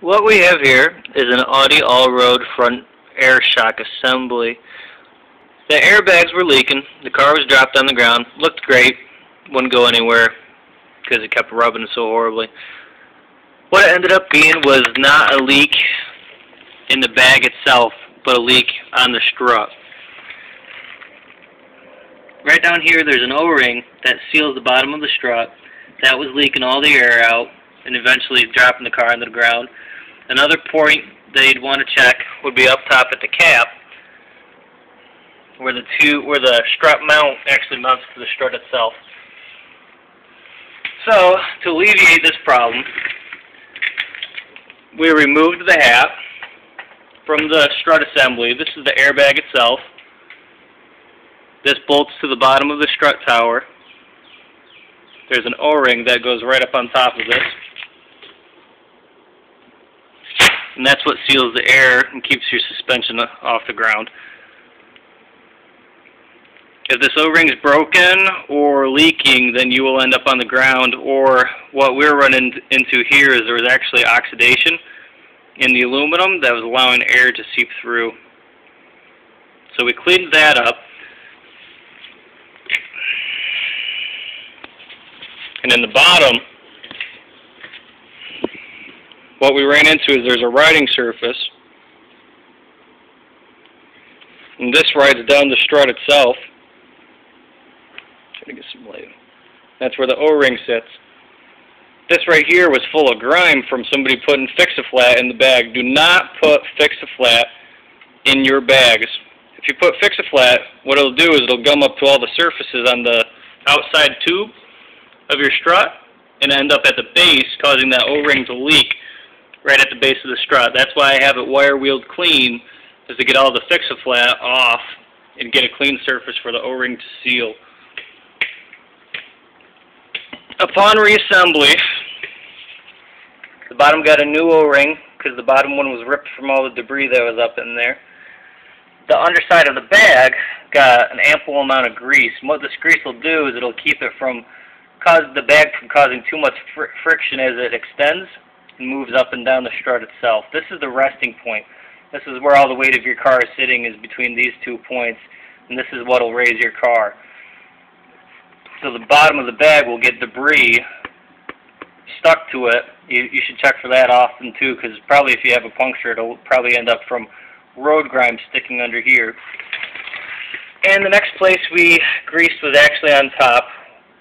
What we have here is an Audi Allroad front air shock assembly. The airbags were leaking, the car was dropped on the ground, looked great, wouldn't go anywhere because it kept rubbing so horribly. What it ended up being was not a leak in the bag itself, but a leak on the strut. Right down here there's an O-ring that seals the bottom of the strut. That was leaking all the air out and eventually dropping the car onto the ground. Another point that you'd want to check would be up top at the cap, where the strut mount actually mounts to the strut itself. So, to alleviate this problem, we removed the hat from the strut assembly. This is the airbag itself. This bolts to the bottom of the strut tower. There's an O-ring that goes right up on top of this. And that's what seals the air and keeps your suspension off the ground. If this O-ring is broken or leaking, then you will end up on the ground, or what we're running into here is there was actually oxidation in the aluminum that was allowing air to seep through. So we cleaned that up. And in the bottom, what we ran into is there's a riding surface, and this rides down the strut itself. Try to get some light. That's where the O-ring sits. This right here was full of grime from somebody putting Fix-A-Flat in the bag. Do not put Fix-A-Flat in your bags. If you put Fix-A-Flat, what it'll do is it'll gum up to all the surfaces on the outside tube of your strut and end up at the base, causing that O-ring to leak right at the base of the strut. That's why I have it wire wheeled clean, is to get all the Fix-A-Flat off and get a clean surface for the O-ring to seal. Upon reassembly, the bottom got a new O-ring because the bottom one was ripped from all the debris that was up in there. The underside of the bag got an ample amount of grease. And what this grease will do is it'll keep it from the bag from causing too much friction as it extends and moves up and down the strut itself. This is the resting point. This is where all the weight of your car is sitting, is between these 2 points, and this is what will raise your car. So the bottom of the bag will get debris stuck to it. You should check for that often too, because probably if you have a puncture, it'll probably end up from road grime sticking under here. And the next place we greased was actually on top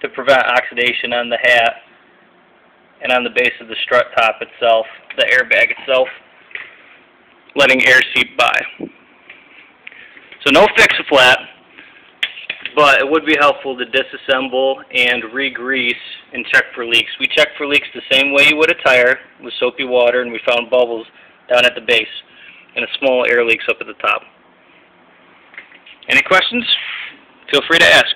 to prevent oxidation on the hat and on the base of the strut top itself, the airbag itself, letting air seep by. So no Fix-A-Flat, but it would be helpful to disassemble and re-grease and check for leaks. We checked for leaks the same way you would a tire, with soapy water, and we found bubbles down at the base and a small air leaks up at the top. Any questions? Feel free to ask.